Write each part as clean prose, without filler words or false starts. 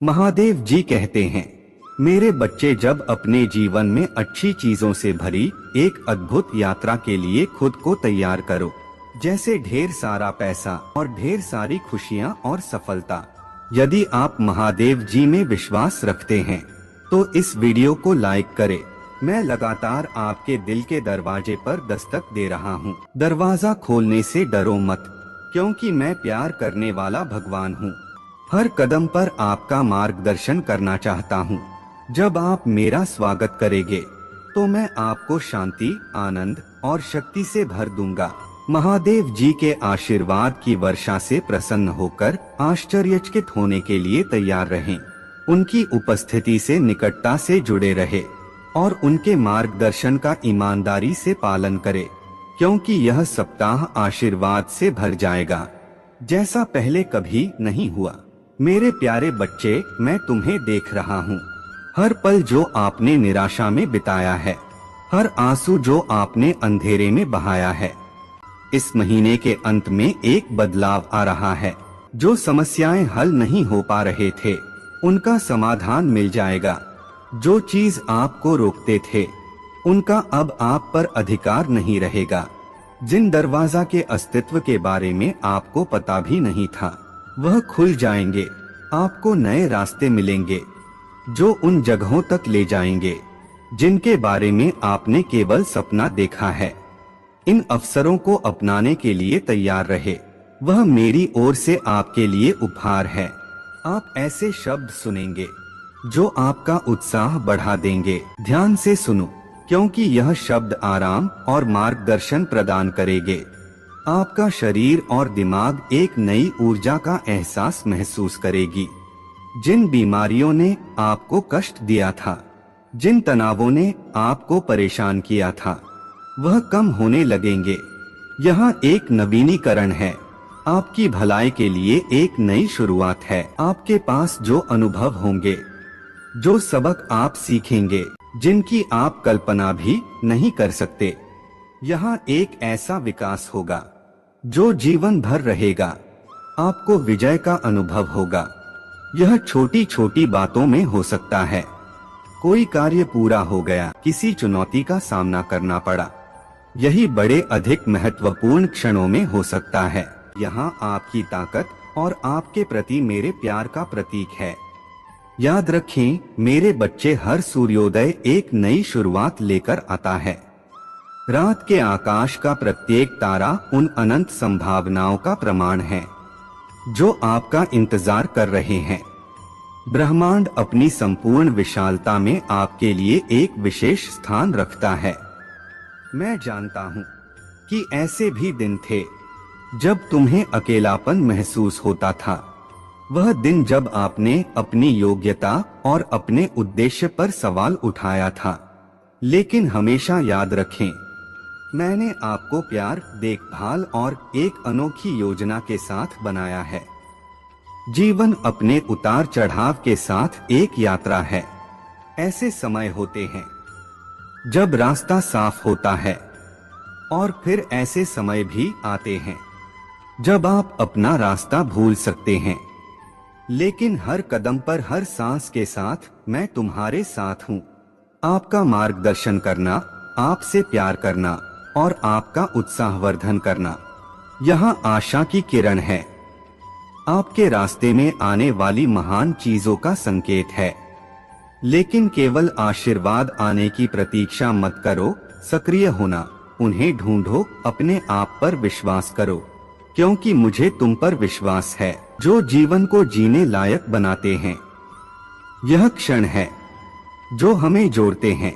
महादेव जी कहते हैं, मेरे बच्चे जब अपने जीवन में अच्छी चीजों से भरी एक अद्भुत यात्रा के लिए खुद को तैयार करो, जैसे ढेर सारा पैसा और ढेर सारी खुशियां और सफलता। यदि आप महादेव जी में विश्वास रखते हैं तो इस वीडियो को लाइक करें। मैं लगातार आपके दिल के दरवाजे पर दस्तक दे रहा हूँ। दरवाजा खोलने से डरो मत, क्योंकि मैं प्यार करने वाला भगवान हूँ। हर कदम पर आपका मार्गदर्शन करना चाहता हूँ। जब आप मेरा स्वागत करेंगे तो मैं आपको शांति, आनंद और शक्ति से भर दूंगा। महादेव जी के आशीर्वाद की वर्षा से प्रसन्न होकर आश्चर्यचकित होने के लिए तैयार रहें। उनकी उपस्थिति से निकटता से जुड़े रहे और उनके मार्गदर्शन का ईमानदारी से पालन करें, क्योंकि यह सप्ताह आशीर्वाद से भर जाएगा जैसा पहले कभी नहीं हुआ। मेरे प्यारे बच्चे, मैं तुम्हें देख रहा हूँ। हर पल जो आपने निराशा में बिताया है, हर आंसू जो आपने अंधेरे में बहाया है, इस महीने के अंत में एक बदलाव आ रहा है। जो समस्याएं हल नहीं हो पा रहे थे, उनका समाधान मिल जाएगा। जो चीज आपको रोकते थे, उनका अब आप पर अधिकार नहीं रहेगा। जिन दरवाजा के अस्तित्व के बारे में आपको पता भी नहीं था, वह खुल जाएंगे। आपको नए रास्ते मिलेंगे जो उन जगहों तक ले जाएंगे जिनके बारे में आपने केवल सपना देखा है। इन अवसरों को अपनाने के लिए तैयार रहे। वह मेरी ओर से आपके लिए उपहार है। आप ऐसे शब्द सुनेंगे जो आपका उत्साह बढ़ा देंगे। ध्यान से सुनो, क्योंकि यह शब्द आराम और मार्गदर्शन प्रदान करेंगे। आपका शरीर और दिमाग एक नई ऊर्जा का एहसास महसूस करेगी। जिन बीमारियों ने आपको कष्ट दिया था, जिन तनावों ने आपको परेशान किया था, वह कम होने लगेंगे। यहाँ एक नवीनीकरण है। आपकी भलाई के लिए एक नई शुरुआत है। आपके पास जो अनुभव होंगे, जो सबक आप सीखेंगे, जिनकी आप कल्पना भी नहीं कर सकते, यहाँ एक ऐसा विकास होगा जो जीवन भर रहेगा। आपको विजय का अनुभव होगा। यह छोटी छोटी बातों में हो सकता है। कोई कार्य पूरा हो गया, किसी चुनौती का सामना करना पड़ा। यही बड़े अधिक महत्वपूर्ण क्षणों में हो सकता है। यहाँ आपकी ताकत और आपके प्रति मेरे प्यार का प्रतीक है। याद रखें मेरे बच्चे, हर सूर्योदय एक नई शुरुआत लेकर आता है। रात के आकाश का प्रत्येक तारा उन अनंत संभावनाओं का प्रमाण है जो आपका इंतजार कर रहे हैं। ब्रह्मांड अपनी संपूर्ण विशालता में आपके लिए एक विशेष स्थान रखता है। मैं जानता हूँ कि ऐसे भी दिन थे जब तुम्हें अकेलापन महसूस होता था। वह दिन जब आपने अपनी योग्यता और अपने उद्देश्य पर सवाल उठाया था। लेकिन हमेशा याद रखें, मैंने आपको प्यार, देखभाल और एक अनोखी योजना के साथ बनाया है। जीवन अपने उतार चढ़ाव के साथ एक यात्रा है। ऐसे समय होते हैं जब रास्ता साफ होता है, और फिर ऐसे समय भी आते हैं जब आप अपना रास्ता भूल सकते हैं। लेकिन हर कदम पर, हर सांस के साथ मैं तुम्हारे साथ हूँ। आपका मार्गदर्शन करना, आपसे प्यार करना और आपका उत्साहवर्धन करना, यहाँ आशा की किरण है। आपके रास्ते में आने वाली महान चीजों का संकेत है। लेकिन केवल आशीर्वाद आने की प्रतीक्षा मत करो। सक्रिय होना, उन्हें ढूंढो, अपने आप पर विश्वास करो, क्योंकि मुझे तुम पर विश्वास है जो जीवन को जीने लायक बनाते हैं। यह क्षण है जो हमें जोड़ते हैं,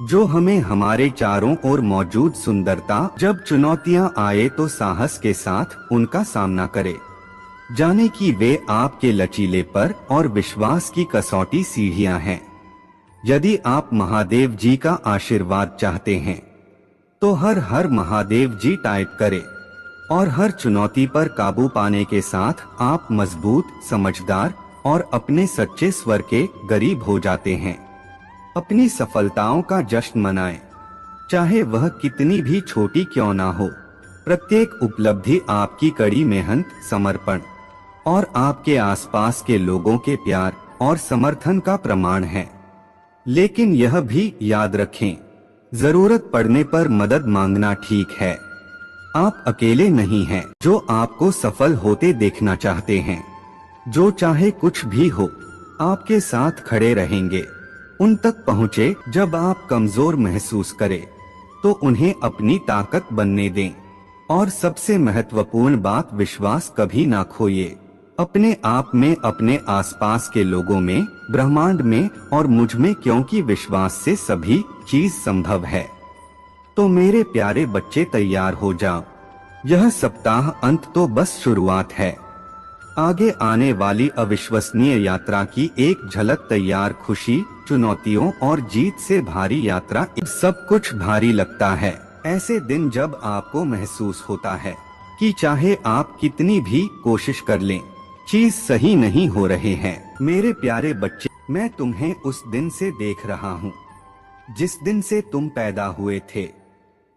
जो हमें हमारे चारों ओर मौजूद सुंदरता। जब चुनौतियां आए तो साहस के साथ उनका सामना करें। जाने कि वे आपके लचीले पर और विश्वास की कसौटी सीढ़ियां हैं। यदि आप महादेव जी का आशीर्वाद चाहते हैं तो हर हर महादेव जी टाइप करें, और हर चुनौती पर काबू पाने के साथ आप मजबूत, समझदार और अपने सच्चे स्वर के करीब हो जाते हैं। अपनी सफलताओं का जश्न मनाएं, चाहे वह कितनी भी छोटी क्यों ना हो। प्रत्येक उपलब्धि आपकी कड़ी मेहनत, समर्पण और आपके आसपास के लोगों के प्यार, और समर्थन का प्रमाण है। लेकिन यह भी याद रखें, जरूरत पड़ने पर मदद मांगना ठीक है। आप अकेले नहीं हैं जो आपको सफल होते देखना चाहते हैं। जो चाहे कुछ भी हो, आपके साथ खड़े रहेंगे। उन तक पहुँचे जब आप कमजोर महसूस करें तो उन्हें अपनी ताकत बनने दें। और सबसे महत्वपूर्ण बात, विश्वास कभी ना खोइए, अपने आप में, अपने आसपास के लोगों में, ब्रह्मांड में और मुझ में, क्योंकि विश्वास से सभी चीज संभव है। तो मेरे प्यारे बच्चे, तैयार हो जाओ। यह सप्ताह अंत तो बस शुरुआत है। आगे आने वाली अविश्वसनीय यात्रा की एक झलक तैयार। खुशी, चुनौतियों और जीत से भारी यात्रा। सब कुछ भारी लगता है। ऐसे दिन जब आपको महसूस होता है कि चाहे आप कितनी भी कोशिश कर लें, चीज सही नहीं हो रहे हैं। मेरे प्यारे बच्चे, मैं तुम्हें उस दिन से देख रहा हूँ जिस दिन से तुम पैदा हुए थे।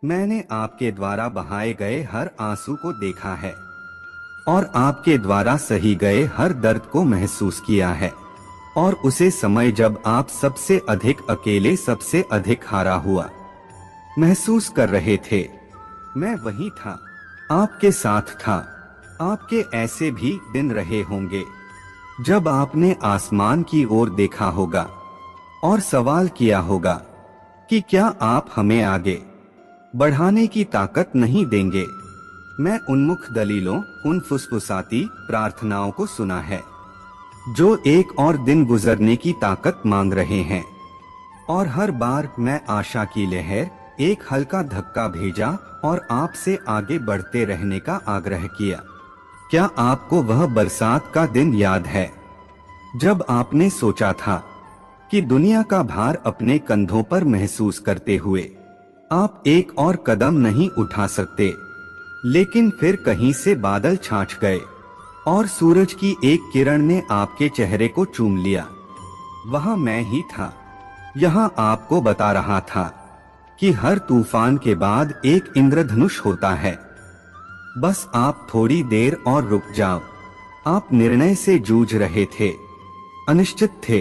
मैंने आपके द्वारा बहाए गए हर आंसू को देखा है और आपके द्वारा सही गए हर दर्द को महसूस किया है। और उसे समय जब आप सबसे अधिक अकेले, सबसे अधिक हारा हुआ महसूस कर रहे थे, मैं वहीं था, आपके साथ था। आपके ऐसे भी दिन रहे होंगे जब आपने आसमान की ओर देखा होगा और सवाल किया होगा कि क्या आप हमें आगे बढ़ाने की ताकत नहीं देंगे। मैं उन्मुख दलीलों, उन फुसफुसाती प्रार्थनाओं को सुना है जो एक और दिन गुजरने की ताकत मांग रहे हैं। और हर बार मैं आशा की लहर, एक हल्का धक्का भेजा और आपसे आगे बढ़ते रहने का आग्रह किया। क्या आपको वह बरसात का दिन याद है जब आपने सोचा था कि दुनिया का भार अपने कंधों पर महसूस करते हुए आप एक और कदम नहीं उठा सकते, लेकिन फिर कहीं से बादल छाछ गए और सूरज की एक किरण ने आपके चेहरे को चूम लिया। वहां मैं ही था, यहां आपको बता रहा था कि हर तूफान के बाद एक इंद्रधनुष होता है। बस आप थोड़ी देर और रुक जाओ। आप निर्णय से जूझ रहे थे, अनिश्चित थे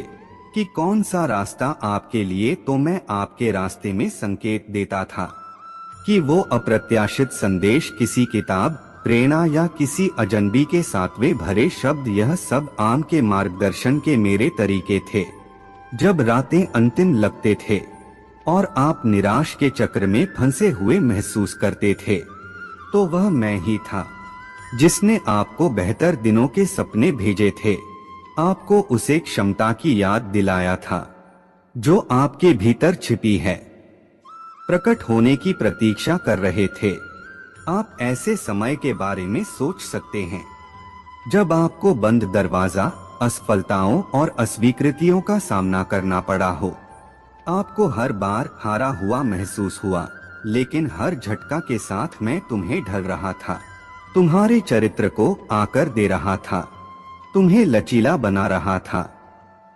कि कौन सा रास्ता आपके लिए, तो मैं आपके रास्ते में संकेत देता था कि वो अप्रत्याशित संदेश, किसी किताब, प्रेरणा या किसी अजनबी के सातवें भरे शब्द, यह सब आम के मार्गदर्शन के मेरे तरीके थे। जब रातें अंतिम लगते थे और आप निराश के चक्र में फंसे हुए महसूस करते थे, तो वह मैं ही था जिसने आपको बेहतर दिनों के सपने भेजे थे। आपको उसे क्षमता की याद दिलाया था जो आपके भीतर छिपी है, प्रकट होने की प्रतीक्षा कर रहे थे। आप ऐसे समय के बारे में सोच सकते हैं जब आपको बंद दरवाजा, असफलताओं और अस्वीकृतियों का सामना करना पड़ा हो। आपको हर बार हारा हुआ महसूस हुआ, लेकिन हर झटका के साथ मैं तुम्हें ढल रहा था, तुम्हारे चरित्र को आकर दे रहा था, तुम्हें लचीला बना रहा था,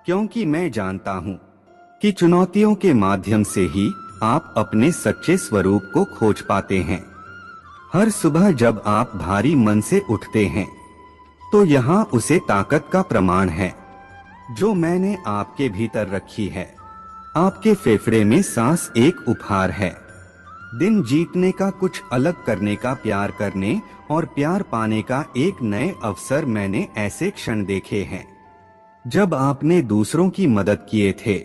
क्योंकि मैं जानता हूँ कि चुनौतियों के माध्यम से ही आप अपने सच्चे स्वरूप को खोज पाते हैं। हर सुबह जब आप भारी मन से उठते हैं, तो यहाँ उसे ताकत का प्रमाण है जो मैंने आपके भीतर रखी है। आपके फेफड़े में सांस एक उपहार है, दिन जीतने का, कुछ अलग करने का, प्यार करने और प्यार पाने का एक नए अवसर। मैंने ऐसे क्षण देखे हैं जब आपने दूसरों की मदद किए थे,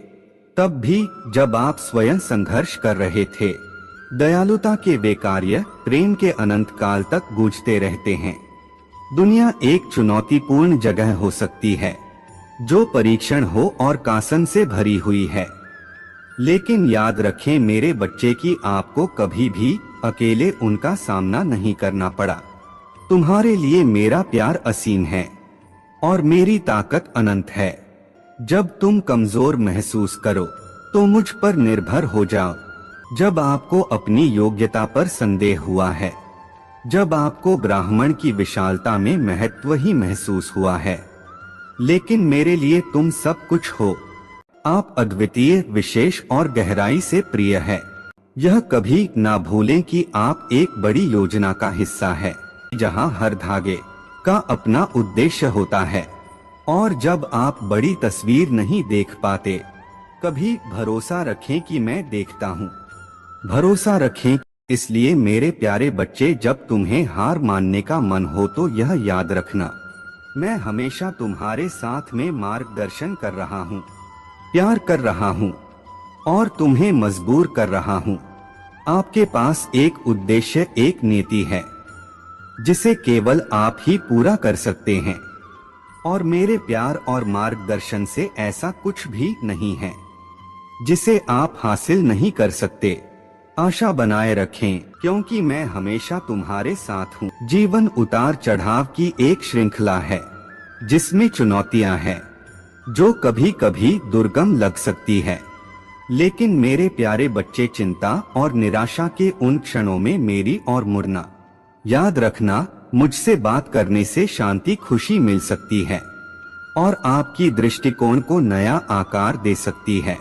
तब भी जब आप स्वयं संघर्ष कर रहे थे। दयालुता के वे कार्य प्रेम के अनंत काल तक गूंजते रहते हैं। दुनिया एक चुनौतीपूर्ण जगह हो सकती है जो परीक्षण हो और कासन से भरी हुई है, लेकिन याद रखें मेरे बच्चे कि आपको कभी भी अकेले उनका सामना नहीं करना पड़ा। तुम्हारे लिए मेरा प्यार असीम है और मेरी ताकत अनंत है। जब तुम कमजोर महसूस करो तो मुझ पर निर्भर हो जाओ। जब आपको अपनी योग्यता पर संदेह हुआ है, जब आपको ब्राह्मण की विशालता में महत्व ही महसूस हुआ है, लेकिन मेरे लिए तुम सब कुछ हो। आप अद्वितीय, विशेष और गहराई से प्रिय है। यह कभी ना भूलें कि आप एक बड़ी योजना का हिस्सा है, जहां हर धागे का अपना उद्देश्य होता है। और जब आप बड़ी तस्वीर नहीं देख पाते, कभी भरोसा रखें कि मैं देखता हूँ। भरोसा रखें, इसलिए मेरे प्यारे बच्चे, जब तुम्हें हार मानने का मन हो तो यह याद रखना, मैं हमेशा तुम्हारे साथ में मार्गदर्शन कर रहा हूँ, प्यार कर रहा हूँ और तुम्हें मजबूर कर रहा हूँ। आपके पास एक उद्देश्य, एक नीति है जिसे केवल आप ही पूरा कर सकते हैं, और मेरे प्यार और मार्गदर्शन से ऐसा कुछ भी नहीं है जिसे आप हासिल नहीं कर सकते। आशा बनाए रखें, क्योंकि मैं हमेशा तुम्हारे साथ हूँ। जीवन उतार चढ़ाव की एक श्रृंखला है जिसमें चुनौतियां हैं जो कभी कभी दुर्गम लग सकती है, लेकिन मेरे प्यारे बच्चे, चिंता और निराशा के उन क्षणों में मेरी ओर मुड़ना याद रखना। मुझसे बात करने से शांति, खुशी मिल सकती है और आपकी दृष्टिकोण को नया आकार दे सकती है।